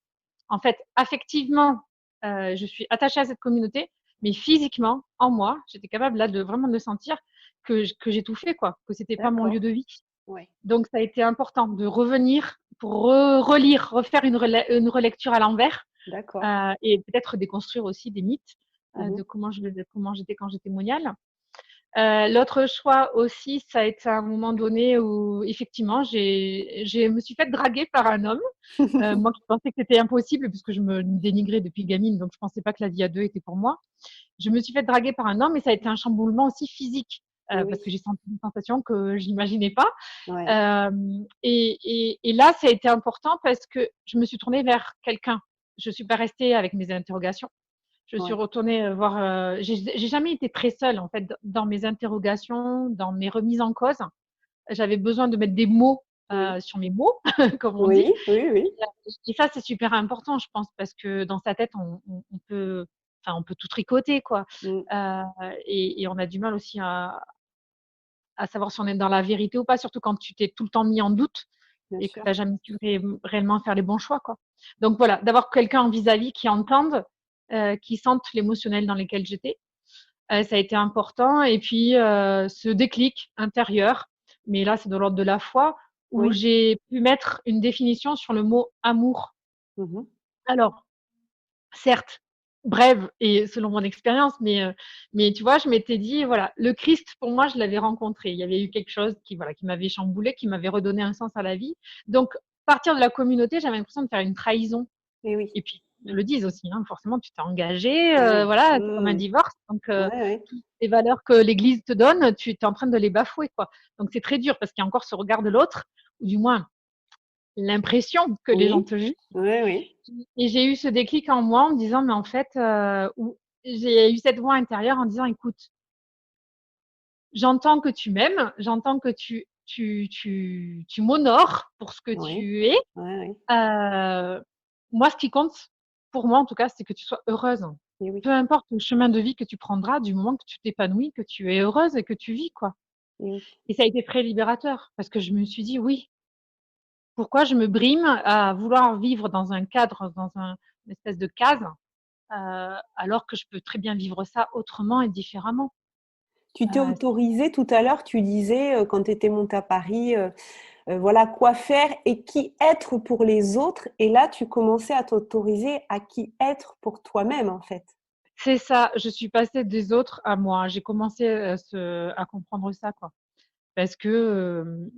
en fait, affectivement, je suis attachée à cette communauté, mais physiquement, en moi, j'étais capable là de vraiment de sentir que j'ai tout fait, quoi, que c'était pas mon lieu d'accord, de vie. oui, Donc, ça a été important de revenir pour relire, refaire une relecture à l'envers d'accord, et peut-être déconstruire aussi des mythes de mhm, comment j'étais quand j'étais moniale. L'autre choix aussi, ça a été à un moment donné où effectivement, je me suis faite draguer par un homme. Moi qui pensais que c'était impossible puisque je me dénigrais depuis gamine, donc je pensais pas que la vie à deux était pour moi. Je me suis faite draguer par un homme et ça a été un chamboulement aussi physique Et parce que oui, j'ai senti une sensation que je n'imaginais pas. ouais, Et là, ça a été important parce que je me suis tournée vers quelqu'un. Je suis pas restée avec mes interrogations. Je suis ouais. retournée voir. J'ai jamais été très seule en fait dans mes interrogations, dans mes remises en cause. J'avais besoin de mettre des mots Mmh. sur mes mots, comme on dit. Oui, oui, oui, Et ça, c'est super important, je pense, parce que dans sa tête, on peut tout tricoter, quoi. mmh, Euh, et on a du mal aussi à savoir si on est dans la vérité ou pas, surtout quand tu t'es tout le temps mis en doute bien et que tu sûr. n'as jamais su réellement faire les bons choix, quoi. Donc voilà, d'avoir quelqu'un en vis-à-vis qui entende, qui sente l'émotionnel dans lequel j'étais, ça a été important. Et puis, ce déclic intérieur, mais là, c'est de l'ordre de la foi, où Oui. j'ai pu mettre une définition sur le mot amour. Mmh. Alors, certes, brève et selon mon expérience, mais tu vois, je m'étais dit, voilà, le Christ, pour moi, je l'avais rencontré. Il y avait eu quelque chose qui, voilà, qui m'avait chamboulé, qui m'avait redonné un sens à la vie. Donc, partir de la communauté, j'avais l'impression de faire une trahison. Et oui. Et puis, ils le disent aussi, hein, forcément, tu t'es engagé, Ouais. voilà, c'est comme un Mmh. divorce. Donc, Ouais, ouais. toutes les valeurs que l'Église te donne, tu es en train de les bafouer, quoi. Donc, c'est très dur parce qu'il y a encore ce regard de l'autre, ou du moins l'impression que les gens Oui. te jugent. Oui, oui. Et j'ai eu ce déclic en moi en me disant, mais en fait, j'ai eu cette voix intérieure en disant, écoute, j'entends que tu m'aimes, j'entends que tu m'honores pour ce que Oui. tu es. Ouais, ouais. Euh, Moi, ce qui compte, pour moi en tout cas, c'est que tu sois heureuse. Et oui. Peu importe le chemin de vie que tu prendras, du moment que tu t'épanouis, que tu es heureuse et que tu vis, quoi. Et oui. Et ça a été très libérateur parce que je me suis dit, oui, pourquoi je me brime à vouloir vivre dans un cadre, une espèce de case, alors que je peux très bien vivre ça autrement et différemment. Tu t'es Euh, autorisée tout à l'heure, tu disais, quand tu étais montée à Paris, voilà quoi faire et qui être pour les autres. Et là, tu commençais à t'autoriser à qui être pour toi-même, en fait. c'est ça, je suis passée des autres à moi. J'ai commencé à comprendre ça, quoi. Parce que,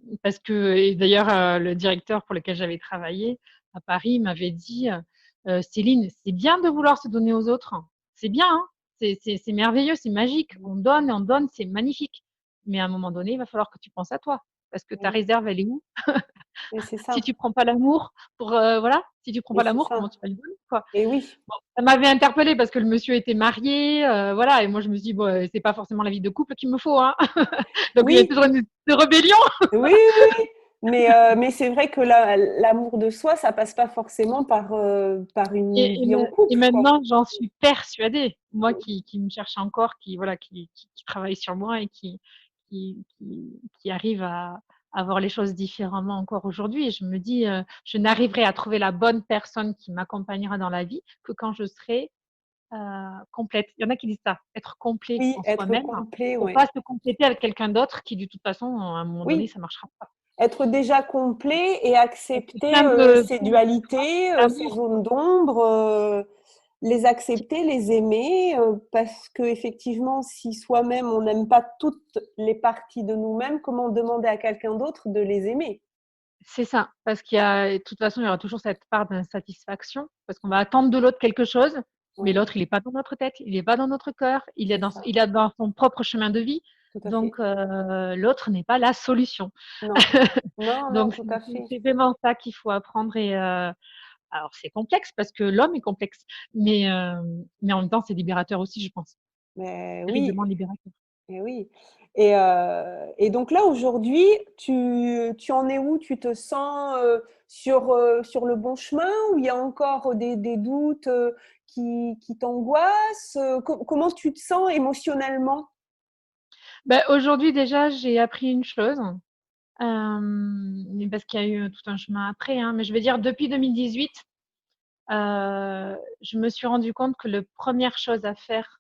et d'ailleurs, le directeur pour lequel j'avais travaillé à Paris m'avait dit, Céline, c'est bien de vouloir se donner aux autres. C'est bien, hein, c'est merveilleux, c'est magique. On donne, c'est magnifique. Mais à un moment donné, il va falloir que tu penses à toi. Parce que ta Oui, réserve, elle est où? et c'est Si ça. tu prends pas l'amour voilà, si tu prends Et pas c'est l'amour, ça. comment tu vas le donner, quoi? Et oui. Bon, ça m'avait interpellée parce que le monsieur était marié, voilà, et moi je me suis dit, bon, c'est pas forcément la vie de couple qu'il me faut, hein. Donc il y a Oui, toujours une de rébellion. oui, oui. Mais c'est vrai que l'amour de soi, ça passe pas forcément par une vie en Et couple, quoi. maintenant, j'en suis persuadée. Moi qui me cherche encore, voilà, qui travaille sur moi et qui arrive à voir les choses différemment encore aujourd'hui. Et je me dis, je n'arriverai à trouver la bonne personne qui m'accompagnera dans la vie que quand je serai complète. Il y en a qui disent ça, être complet Oui, en être soi-même complet, pour ouais. pas se compléter avec quelqu'un d'autre qui, de toute façon, à un moment donné, Oui, ça marchera pas. être déjà complet et Parce que accepter ses dualités, ses d'amour. zones d'ombre, les accepter, les aimer, parce que effectivement, si soi-même on n'aime pas toutes les parties de nous-mêmes, comment demander à quelqu'un d'autre de les aimer? C'est ça, parce qu'il y a, de toute façon, il y aura toujours cette part d'insatisfaction, parce qu'on va attendre de l'autre quelque chose, mais Oui, l'autre, il n'est pas dans notre tête, il n'est pas dans notre cœur, c'est ça, il est dans son propre chemin de vie, tout à fait. donc l'autre n'est pas la solution. Non, non, non, Donc tout à fait. c'est vraiment ça qu'il faut apprendre et alors c'est complexe parce que l'homme est complexe, mais en même temps c'est libérateur aussi, je pense, Mais oui, terriblement libérateur. et oui. Et donc là, aujourd'hui, tu en es où? Tu te sens sur le bon chemin ou il y a encore des doutes qui t'angoissent? Comment tu te sens émotionnellement? Ben, aujourd'hui déjà j'ai appris une chose, mais parce qu'il y a eu tout un chemin après, hein, mais je vais dire depuis 2018, je me suis rendu compte que la première chose à faire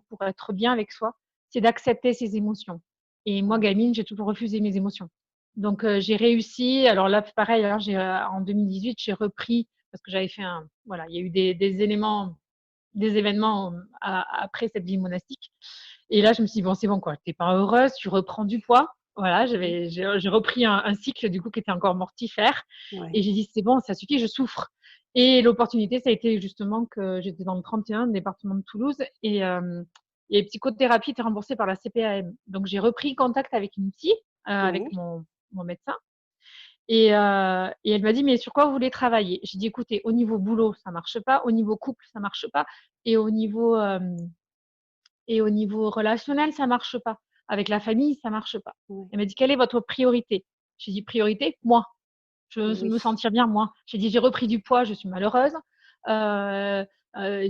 pour être bien avec soi, c'est d'accepter ses émotions. Et moi, Ouais. gamine, j'ai toujours refusé mes émotions. Donc, j'ai réussi. Alors là, pareil, hein, en 2018, j'ai repris parce que j'avais fait voilà, il y a eu des éléments, des événements après cette vie monastique. Et là, je me suis dit, bon, c'est bon, quoi. T'es pas heureuse, tu reprends du poids. Voilà, j'ai repris un cycle, du coup, qui était encore mortifère. Ouais. Et j'ai dit, c'est bon, ça suffit, je souffre. Et l'opportunité, ça a été justement que j'étais dans le 31, département de Toulouse, et psychothérapie était remboursée par la CPAM. Donc, j'ai repris contact avec une psy, avec Oui. mon médecin. Et elle m'a dit, mais sur quoi vous voulez travailler? J'ai dit, écoutez, au niveau boulot, ça marche pas. Au niveau couple, ça marche pas. Et au niveau, euh, et au niveau relationnel, ça marche pas. Avec la famille, ça marche pas. Ouais. Elle m'a dit, quelle est votre priorité? J'ai dit, priorité, moi. Je veux Oui. me sentir bien, moi. J'ai dit, j'ai repris du poids, je suis malheureuse. Euh,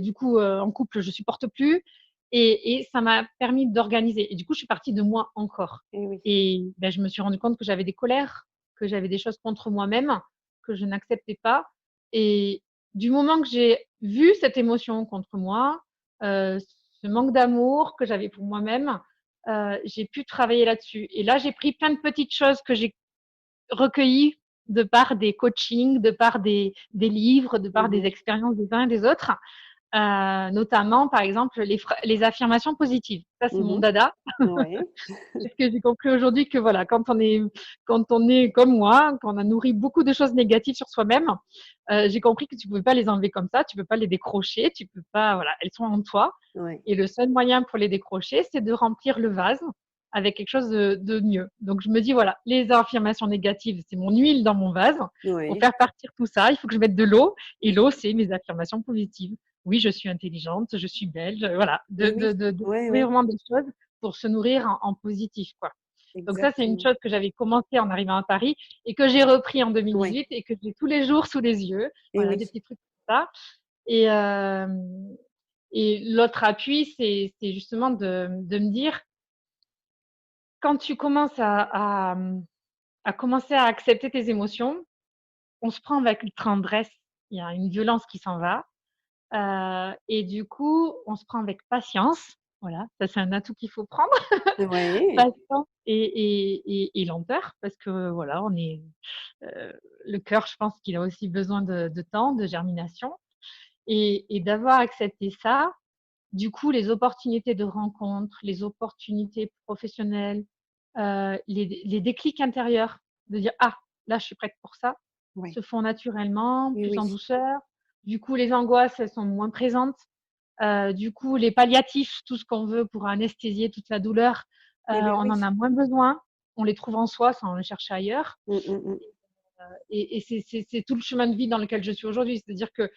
du coup, en couple, je supporte plus. Et ça m'a permis d'organiser. Et du coup, je suis partie de moi encore. Et oui. Et ben, je me suis rendu compte que j'avais des colères, que j'avais des choses contre moi-même, que je n'acceptais pas. Et du moment que j'ai vu cette émotion contre moi, ce manque d'amour que j'avais pour moi-même, j'ai pu travailler là-dessus. Et là, j'ai pris plein de petites choses que j'ai recueillies de par des coachings, de par des livres, de par des Mhm. expériences des uns et des autres, notamment, par exemple, les affirmations positives. Ça, c'est mon Mhm. dada. Ouais. Parce que j'ai compris aujourd'hui que voilà, quand on est comme moi, quand on a nourri beaucoup de choses négatives sur soi-même, j'ai compris que tu pouvais pas les enlever comme ça, tu peux pas les décrocher, tu peux pas, voilà, elles sont en toi. Ouais. Et le seul moyen pour les décrocher, c'est de remplir le vase avec quelque chose de mieux. Donc je me dis voilà, les affirmations négatives, c'est mon huile dans mon vase. Pour Ouais. faire partir tout ça, il faut que je mette de l'eau. Et l'eau, c'est mes affirmations positives. Oui, je suis intelligente, je suis belle, voilà, Et oui. de Ouais, trouver ouais. vraiment des choses pour se nourrir en positif, quoi. Donc ça, c'est une Exactement. chose que j'avais commencé en arrivant à Paris et que j'ai repris en Ouais. 2018 et que j'ai tous les jours sous les yeux. Et Voilà, oui. des petits trucs comme ça. Et, euh, et l'autre appui, c'est justement de me dire, quand tu commences à commencer à accepter tes émotions, on se prend avec une tendresse, il y a une violence qui s'en va. Et du coup, on se prend avec patience. Voilà, ça c'est un atout qu'il faut prendre. Ouais. Patience et lenteur, parce que voilà, le cœur, je pense qu'il a aussi besoin de temps, de germination. Et d'avoir accepté ça, du coup, les opportunités de rencontre, les opportunités professionnelles, les déclics intérieurs, de dire ah, là, je suis prête pour ça, Ouais. se font naturellement, Et plus oui. en douceur. Du coup, les angoisses, elles sont moins présentes. Du coup, les palliatifs, tout ce qu'on veut pour anesthésier toute la douleur, Eh bien on oui. en a moins besoin. On les trouve en soi sans les chercher ailleurs. Mm. Et c'est tout le chemin de vie dans lequel je suis aujourd'hui. C'est-à-dire que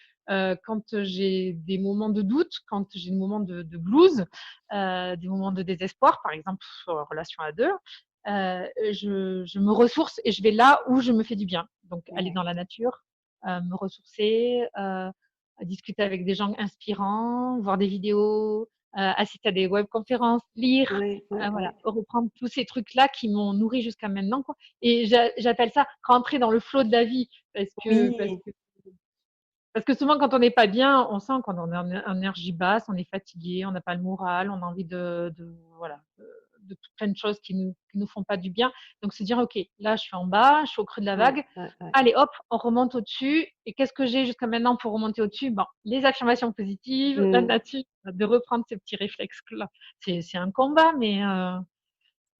quand j'ai des moments de doute, quand j'ai des moments de blues, des moments de désespoir, par exemple en relation à deux, je me ressource et je vais là où je me fais du bien. Donc aller Ouais. dans la nature, me ressourcer, discuter avec des gens inspirants, voir des vidéos, assister à des webconférences, lire, Ouais. Ouais. voilà, Ouais. reprendre tous ces trucs-là qui m'ont nourri jusqu'à maintenant, quoi. Et j'appelle ça rentrer dans le flot de la vie parce que, parce Oui. que, parce que souvent, quand on n'est pas bien, on sent qu'on est en énergie basse, on est fatigué, on n'a pas le moral, on a envie voilà, de plein de choses qui nous font pas du bien. Donc, se dire, OK, là, je suis en bas, je suis au creux de la Ouais. vague. Ouais. Ouais. Allez, hop, on remonte au-dessus. Et qu'est-ce que j'ai jusqu'à maintenant pour remonter au-dessus? Bon, les affirmations positives, la Mm. nature, de reprendre ces petits réflexes-là. C'est un combat, mais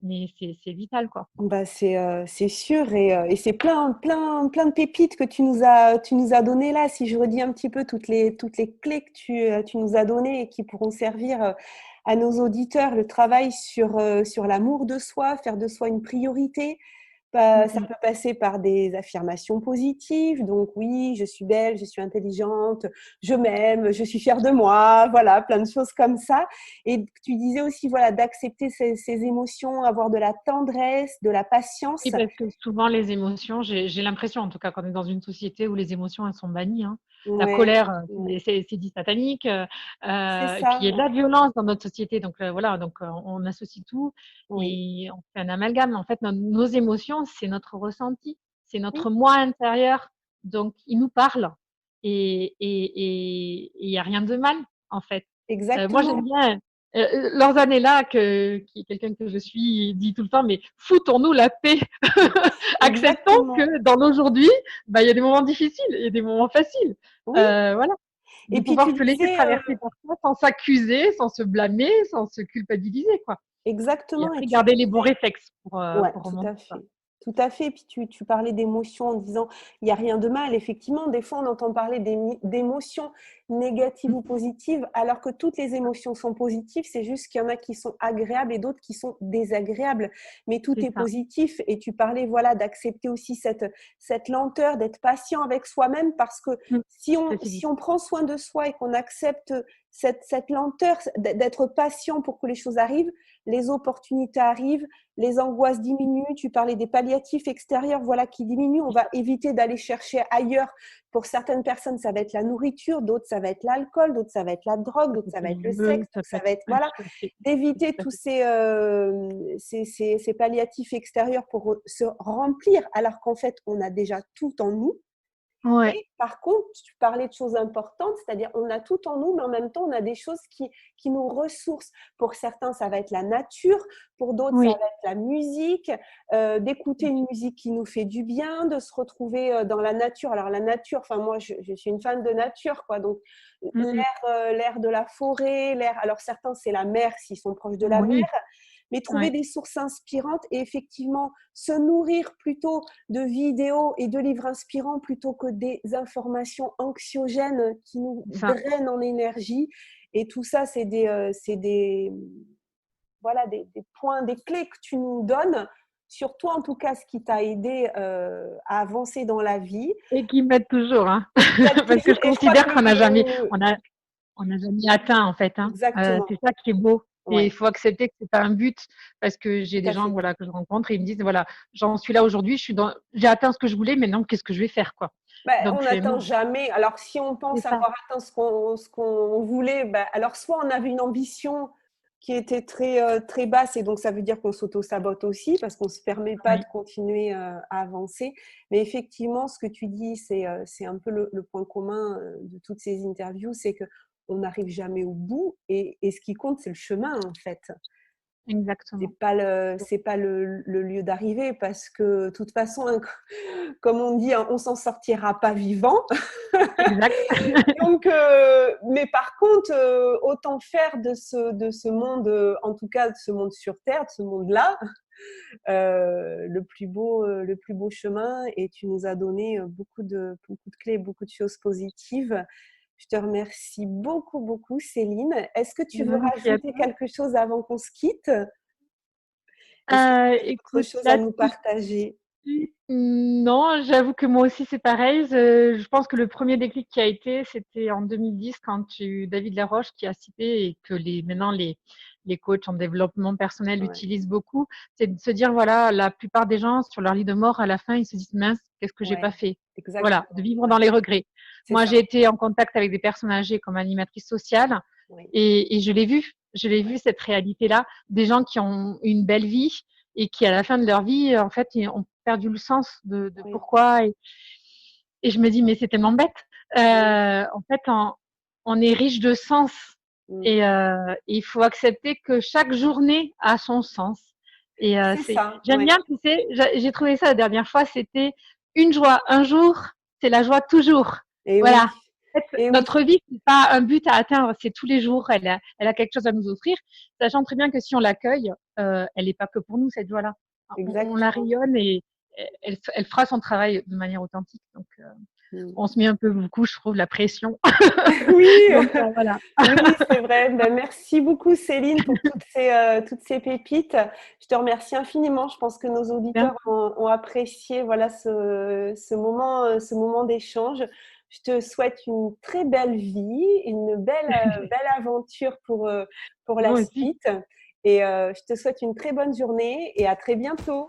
c'est vital, quoi. Bah, c'est sûr et c'est plein de pépites que tu nous as donné là. Si je redis un petit peu toutes les clés que tu nous as données et qui pourront servir à nos auditeurs, le travail sur l'amour de soi, faire de soi une priorité. Mm, Ça mm. peut passer par des affirmations positives, donc oui, je suis belle, je suis intelligente, je m'aime, je suis fière de moi, voilà, plein de choses comme ça. Et tu disais aussi, voilà, d'accepter ces émotions, avoir de la tendresse, de la patience. Oui, parce que souvent, les émotions, j'ai l'impression, en tout cas, qu'on est dans une société où les émotions, elles sont bannies, hein. La Ouais, colère, ouais. c'est dit satanique. C'est Et puis, il y a ça, de la violence dans notre société. Donc, voilà, donc, on associe tout oui, et on fait un amalgame. En fait, nos émotions, c'est notre ressenti, c'est oui, notre moi intérieur. Donc, il nous parle et il n'y a rien de mal, en fait. Moi, j'aime exactement. bien Lorzanella, qui est quelqu'un que je suis, dit tout le temps, mais foutons-nous la paix. Acceptons Exactement. que dans l'aujourd'hui, bah, il y a des moments difficiles, il y a des moments faciles. Oui, Voilà. De Et puis pouvoir tu se laisser disais, traverser par ça sans s'accuser, sans se blâmer, sans se culpabiliser, quoi. Et exactement, et après, tu garder les bons disais, réflexes ouais, pour tout remonter, à quoi. fait. Tout à fait. Puis tu parlais d'émotions en disant, il n'y a rien de mal. Effectivement, des fois, on entend parler d'émotions négatives ou positives, alors que toutes les émotions sont positives. C'est juste qu'il y en a qui sont agréables et d'autres qui sont désagréables. Mais tout C'est est ça. positif. Et tu parlais, voilà, d'accepter aussi cette lenteur, d'être patient avec soi-même, parce que Ça, c'est si dit. on prend soin de soi et qu'on accepte cette lenteur, d'être patient pour que les choses arrivent, les opportunités arrivent, les angoisses diminuent. Tu parlais des palliatifs extérieurs, voilà, qui diminuent. On va éviter d'aller chercher ailleurs. Pour certaines personnes, ça va être la nourriture, d'autres, ça va être l'alcool, d'autres, ça va être la drogue, Ça d'autres, peut ça être va le être le jeu, sexe, ça d'autres, peut ça être va être, ouais, voilà, tout à fait. d'éviter Tout à tous fait. ces palliatifs extérieurs pour se remplir, alors qu'en fait, on a déjà tout en nous. Ouais, Et par contre, tu parlais de choses importantes, c'est-à-dire on a tout en nous, mais en même temps, on a des choses qui nous ressourcent. Pour certains, ça va être la nature, pour d'autres, ça va oui. être la musique, d'écouter une musique qui nous fait du bien, de se retrouver dans la nature. Alors la nature, enfin moi, je suis une fan de nature, quoi. Donc Mmh. l'air de la forêt, l'air. Alors certains, c'est la mer s'ils sont proches de la mer, Oui, mais trouver ouais, des sources inspirantes et effectivement se nourrir plutôt de vidéos et de livres inspirants plutôt que des informations anxiogènes qui nous c'est ça. drainent en énergie. Et tout ça, c'est voilà, des points, des clés que tu nous donnes, sur toi en tout cas, ce qui t'a aidé à avancer dans la vie Et qui m'aident toujours, hein. et qui t'aide Parce que toujours. je Et je crois considère que on n'a jamais atteint, en fait, hein. exactement, C'est ça qui est beau. Et il ouais, faut accepter que c'est pas un but, parce que tout j'ai des à gens, fait. voilà, que je rencontre et ils me disent, voilà, j'en suis là aujourd'hui, j'ai atteint ce que je voulais, maintenant, qu'est-ce que je vais faire, quoi? Ben, Donc on c'est n'atteint bon, jamais. Alors, si on c'est pense ça. avoir atteint ce qu'on voulait, ben, alors soit on avait une ambition qui était très basse et donc ça veut dire qu'on s'auto-sabote aussi parce qu'on ne se permet pas de Oui, continuer à avancer. Mais effectivement, ce que tu dis, c'est un peu le point commun de toutes ces interviews, c'est qu'on n'arrive jamais au bout et ce qui compte, c'est le chemin en fait. exactement. C'est pas le lieu d'arrivée parce que de toute façon, hein, comme on dit, hein, on s'en sortira pas vivant. Exact. Donc, mais par contre, autant faire de ce monde, en tout cas de ce monde sur Terre, de ce monde-là, le plus beau chemin. Et tu nous as donné beaucoup de clés, beaucoup de choses positives. Je te remercie beaucoup, beaucoup, Céline. Est-ce que tu veux Merci à rajouter toi. quelque chose avant qu'on se quitte? Est-ce que tu as d'autres Écoute, choses à là, nous tout partager? non, j'avoue que moi aussi c'est pareil. Je pense que le premier déclic qui a été, c'était en 2010 quand j'ai eu David Laroche qui a cité et que maintenant les coachs en développement personnel Ouais, utilisent beaucoup, c'est de se dire voilà, la plupart des gens sur leur lit de mort à la fin ils se disent mince, qu'est-ce que j'ai pas ouais, fait? Voilà, de exactement. vivre Ouais, dans les regrets. c'est Moi ça. j'ai été en contact avec des personnes âgées comme animatrice sociale Oui, et je l'ai vu cette réalité-là, des gens qui ont une belle vie et qui à la fin de leur vie en fait ils ont perdu le sens de oui, pourquoi et je me dis mais c'est tellement bête. oui. En fait on est riche de sens Mm. et il faut accepter que chaque journée a son sens. Et C'est ça, j'aime ouais. bien, tu sais, j'ai trouvé ça la dernière fois, c'était une joie un jour, c'est la joie toujours. Et oui, Voilà. En fait, et oui, notre vie, c'est pas un but à atteindre, c'est tous les jours. Elle a quelque chose à nous offrir, sachant très bien que si on l'accueille, elle n'est pas que pour nous cette joie-là. On la exactement. rayonne et elle fera son travail de manière authentique. Donc, Mm. on se met un peu beaucoup, je trouve, la pression. Oui, Donc, voilà. oui, c'est vrai. Ben, merci beaucoup, Céline, pour toutes ces pépites. Je te remercie infiniment. Je pense que nos Bien. auditeurs ont apprécié voilà, ce moment d'échange. Je te souhaite une très belle vie, une belle aventure pour la Moi aussi. suite. Et je te souhaite une très bonne journée et à très bientôt.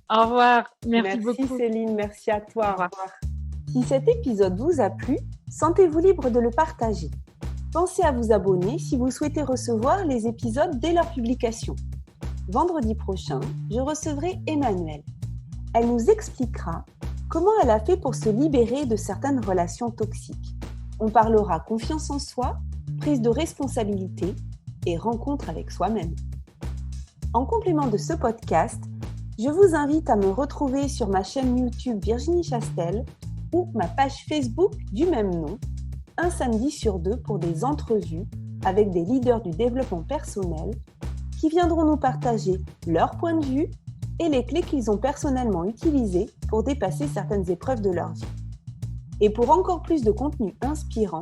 Au revoir. Merci Merci beaucoup. Céline, merci à Au toi. Au revoir. revoir. Si cet épisode vous a plu, sentez-vous libre de le partager. Pensez à vous abonner si vous souhaitez recevoir les épisodes dès leur publication. Vendredi prochain, je recevrai Emmanuelle. Elle nous expliquera comment elle a fait pour se libérer de certaines relations toxiques. On parlera confiance en soi, prise de responsabilité et rencontre avec soi-même. En complément de ce podcast, je vous invite à me retrouver sur ma chaîne YouTube Virginie Chastel ou ma page Facebook du même nom un samedi sur 2 pour des entrevues avec des leaders du développement personnel qui viendront nous partager leur point de vue et les clés qu'ils ont personnellement utilisées pour dépasser certaines épreuves de leur vie. Et pour encore plus de contenu inspirant,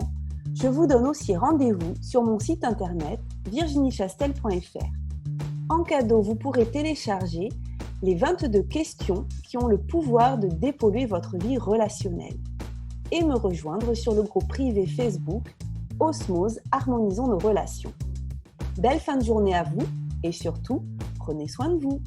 je vous donne aussi rendez-vous sur mon site internet virginiechastel.fr. En cadeau, vous pourrez télécharger les 22 questions qui ont le pouvoir de dépolluer votre vie relationnelle et me rejoindre sur le groupe privé Facebook Osmose, harmonisons nos relations. Belle fin de journée à vous et surtout, prenez soin de vous.